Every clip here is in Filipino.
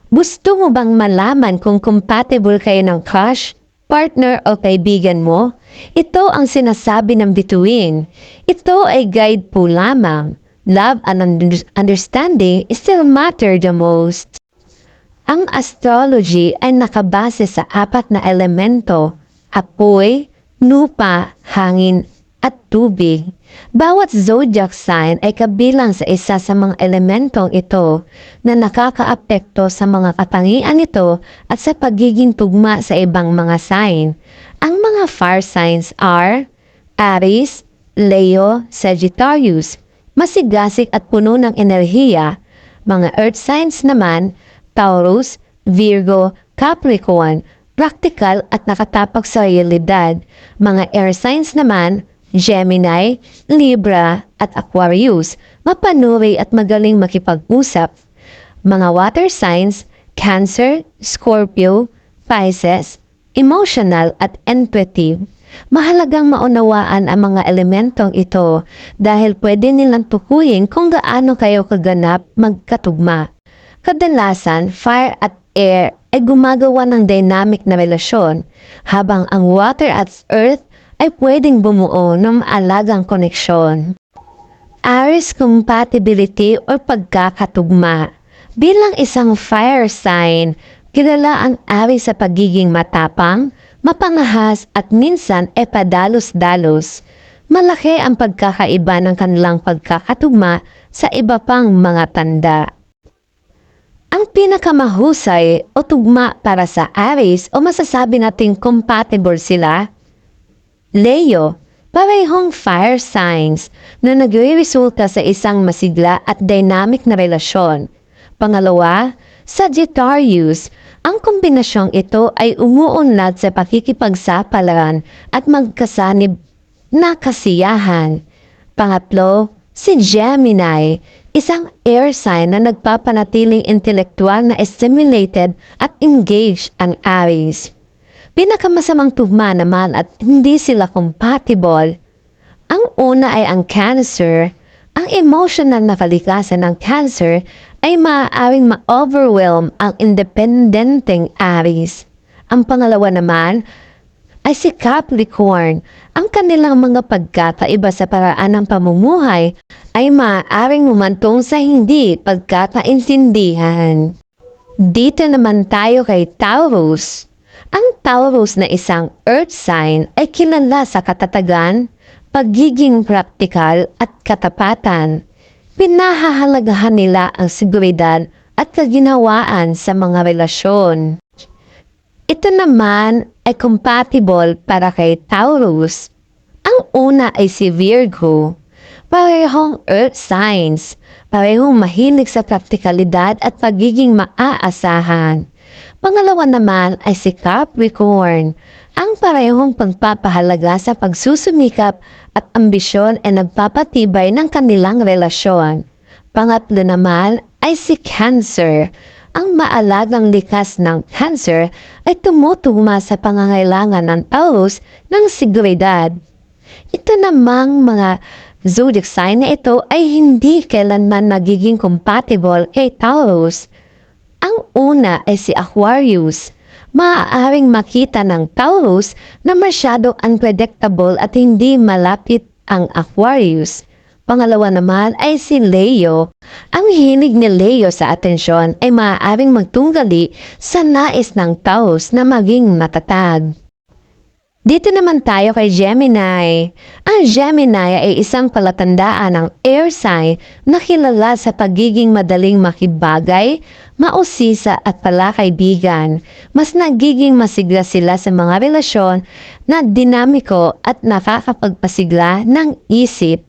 Gusto mo bang malaman kung compatible kayo ng crush, partner o kaibigan mo? Ito ang sinasabi ng bituin. Ito ay guide po lamang. Love and understanding still matter the most. Ang astrology ay nakabase sa 4 na elemento: apoy, lupa, hangin, at tubig. Bawat zodiac sign ay kabilang sa isa sa mga elementong ito na nakakaapekto sa mga katangian nito at sa pagiging tugma sa ibang mga sign. Ang mga fire signs are Aries, Leo, Sagittarius, masigasig at puno ng enerhiya. Mga earth signs naman, Taurus, Virgo, Capricorn, practical at nakatapak sa realidad. Mga air signs naman, Gemini, Libra at Aquarius, mapanuri at magaling makipag-usap. Mga water signs, Cancer, Scorpio, Pisces, emotional at intuitive. Mahalagang maunawaan ang mga elementong ito dahil pwede nilang tukuyin kung gaano kayo kaganap magkatugma. Kadalasan, fire at air ay gumagawa ng dynamic na relasyon, habang ang water at earth ay pwedeng bumuo ng maalagang koneksyon. Aries compatibility o pagkakatugma. Bilang isang fire sign, kilala ang Aries sa pagiging matapang, mapangahas at minsan ay padalos-dalos. Malaki ang pagkakaiba ng kanilang pagkakatugma sa iba pang mga tanda. Ang pinakamahusay o tugma para sa Aries o masasabi nating compatible sila, Leo, parehong fire signs na nagre-resulta sa isang masigla at dynamic na relasyon. Pangalawa, Sagittarius, ang kombinasyong ito ay umuunlad sa pakikipagsapalaran at magkasanib na kasiyahan. Pangatlo, si Gemini, isang air sign na nagpapanatiling intelektual na stimulated at engaged ang Aries. Pinakamasamang tugma naman at hindi sila compatible. Ang una ay ang Cancer. Ang emotional na kalikasan ng Cancer ay maaaring ma-overwhelm ang independenteng Aries. Ang pangalawa naman ay si Capricorn. Ang kanilang mga pagkakaiba sa paraan ng pamumuhay ay maaaring humantong sa hindi pagkakaintindihan. Dito naman tayo kay Taurus. Ang Taurus na isang earth sign ay kilala sa katatagan, pagiging praktikal at katapatan. Pinahahalagahan nila ang seguridad at kaginhawaan sa mga relasyon. Ito naman ay compatible para kay Taurus. Ang una ay si Virgo. Parehong earth signs, parehong mahilig sa praktikalidad at pagiging maaasahan. Pangalawa naman ay si Capricorn. Ang parehong pagpapahalaga sa pagsusumikap at ambisyon ay nagpapatibay ng kanilang relasyon. Pangatlo naman ay si Cancer. Ang maalagang likas ng Cancer ay tumutugma sa pangangailangan ng Taurus ng seguridad. Ito namang mga zodiac sign na ito ay hindi kailanman magiging compatible kay Taurus. Ang una ay si Aquarius. Maaaring makita ng Taurus na masyadong unpredictable at hindi malapit ang Aquarius. Pangalawa naman ay si Leo. Ang hilig ni Leo sa atensyon ay maaaring magtunggali sa nais ng Taurus na maging matatag. Dito naman tayo kay Gemini. Ang Gemini ay isang palatandaan ng air sign na kilala sa pagiging madaling makibagay, mausisa at palakaibigan. Mas nagiging masigla sila sa mga relasyon na dinamiko at nakakapagpasigla ng isip.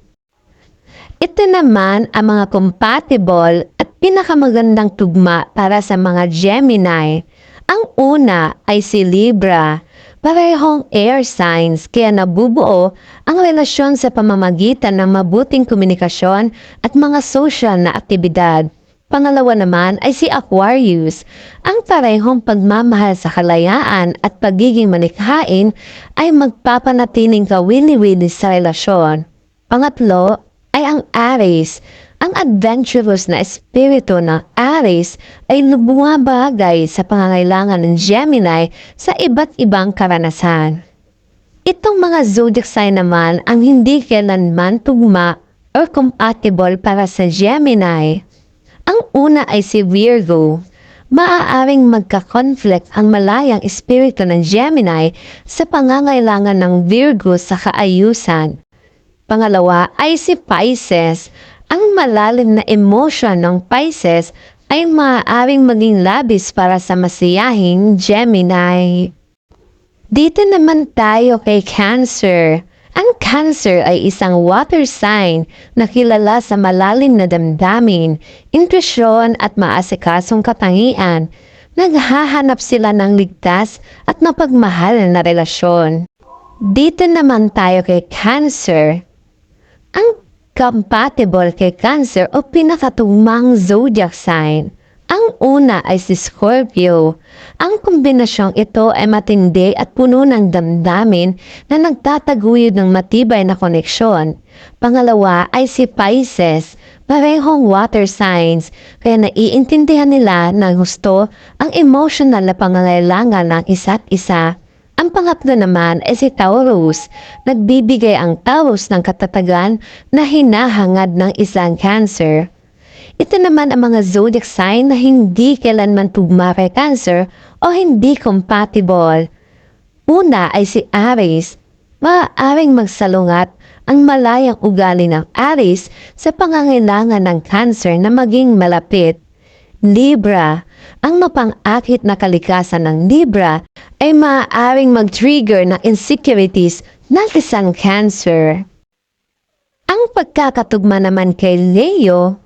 Ito naman ang mga compatible at pinakamagandang tugma para sa mga Gemini. Ang una ay si Libra. Parehong air signs kaya nabubuo ang relasyon sa pamamagitan ng mabuting komunikasyon at mga social na aktibidad. Pangalawa naman ay si Aquarius. Ang parehong pagmamahal sa kalayaan at pagiging malikhain ay magpapanatiling kawili-wili sa relasyon. Pangatlo ay ang Aries. Ang adventurous na espiritu ng Aries ay bumabagay sa pangangailangan ng Gemini sa iba't ibang karanasan. Itong mga zodiac sign naman ang hindi kailanman tugma or compatible para sa Gemini. Ang una ay si Virgo. Maaaring magka-conflict ang malayang espiritu ng Gemini sa pangangailangan ng Virgo sa kaayusan. Pangalawa ay si Pisces. Ang malalim na emosyon ng Pisces ay maaaring maging labis para sa masiyahing Gemini. Dito naman tayo kay Cancer. Ang Cancer ay isang water sign na kilala sa malalim na damdamin, intuisyon at maasikasong katangian. Naghahanap sila ng ligtas at mapagmahal na relasyon. Dito naman tayo kay Cancer. Ang compatible kay Cancer o pinakatugmang zodiac sign. Ang una ay si Scorpio. Ang kombinasyong ito ay matindi at puno ng damdamin na nagtataguyod ng matibay na koneksyon. Pangalawa ay si Pisces. Parehong water signs, kaya naiintindihan nila ng gusto ang emotional na pangangailangan ng isa't isa. Ang pangatlo naman ay si Taurus. Nagbibigay ang Taurus ng katatagan na hinahangad ng isang Cancer. Ito naman ang mga zodiac sign na hindi kailanman tugma kay Cancer o hindi compatible. Una ay si Aries. Maaaring magsalungat ang malayang ugali ng Aries sa pangangailangan ng Cancer na maging malapit. Libra. Ang mapang-akit na kalikasan ng Libra ay maaaring mag-trigger ng insecurities ng isang Cancer. Ang pagkakatugma naman kay Leo.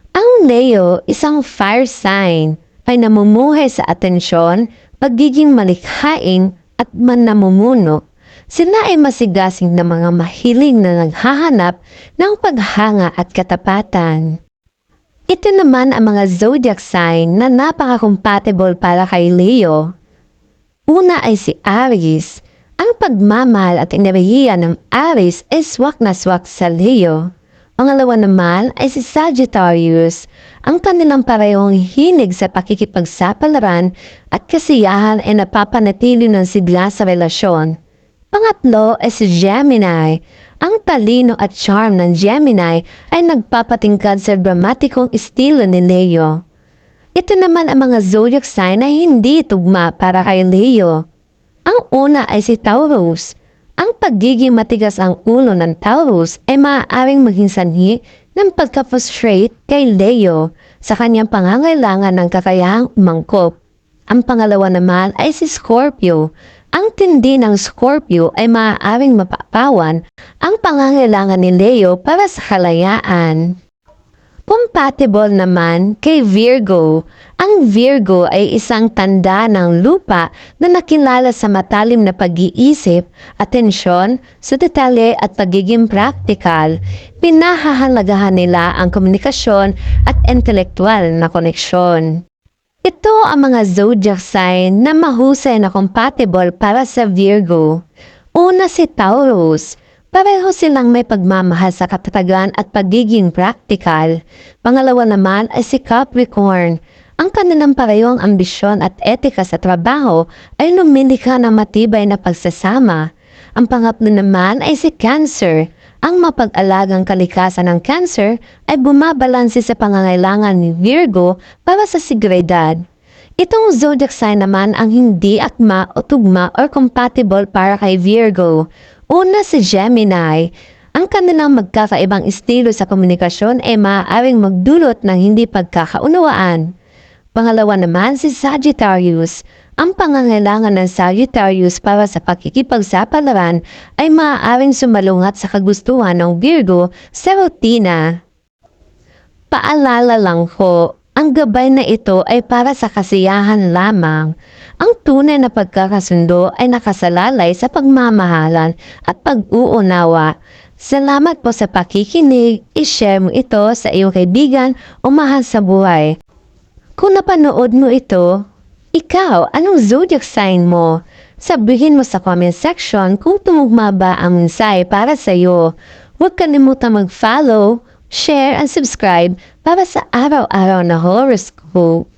Ang Leo, isang fire sign, ay namumuhay sa atensyon, pagiging malikhain at namumuno. Sila ay masigasing na mga mahiling na naghahanap ng paghanga at katapatan. Ito naman ang mga zodiac sign na napaka-compatible para kay Leo. Una ay si Aries. Ang pagmamahal at enerhiya ng Aries ay swak na swak sa Leo. Pangalawa naman ay si Sagittarius. Ang kanilang parehong hilig sa pakikipagsapalaran at kasiyahan ay napapanatili ng sigla sa relasyon. Pangatlo ay si Gemini. Ang talino at charm ng Gemini ay nagpapatingkad sa dramatikong estilo ni Leo. Ito naman ang mga zodiac sign na hindi tugma para kay Leo. Ang una ay si Taurus. Ang pagiging matigas ang ulo ng Taurus ay maaaring maging sanhi ng pagka-frustrate kay Leo sa kanyang pangangailangan ng kakayahang umangkop. Ang pangalawa naman ay si Scorpio. Ang tindi ng Scorpio ay maaaring mapapawan ang pangangailangan ni Leo para sa kalayaan. Compatible naman kay Virgo. Ang Virgo ay isang tanda ng lupa na nakilala sa matalim na pag-iisip, atensyon, sa detalye at pagiging praktikal. Pinahahalagahan nila ang komunikasyon at intelektual na koneksyon. Ito ang mga zodiac sign na mahusay na compatible para sa Virgo. Una si Taurus. Pareho silang may pagmamahal sa katatagan at pagiging praktikal. Pangalawa naman ay si Capricorn. Ang kanilang parehong ambisyon at etika sa trabaho ay lumilikha ng matibay na pagsasama. Ang pangatlo naman ay si Cancer. Ang mapag-alagang kalikasan ng Cancer ay bumabalanse sa pangangailangan ni Virgo para sa seguridad. Itong zodiac sign naman ang hindi akma o tugma or compatible para kay Virgo. Una si Gemini. Ang kanilang magkakaibang estilo sa komunikasyon ay maaaring magdulot ng hindi pagkakaunawaan. Pangalawa naman si Sagittarius. Ang pangangailangan ng Sagittarius para sa pakikipagsapalaran ay maaaring sumalungat sa kagustuhan ng Virgo sa rutina. Paalala lang ko, ang gabay na ito ay para sa kasiyahan lamang. Ang tunay na pagkakasundo ay nakasalalay sa pagmamahalan at pag-uunawa. Salamat po sa pakikinig. I-share mo ito sa iyong kaibigan o mahal sa buhay. Kung napanood mo ito, ikaw, anong zodiac sign mo? Sabihin mo sa comment section kung tumugma ba ang mensahe para sa iyo. Huwag kalimutang mag-follow, share, and subscribe para sa araw-araw na horoscope.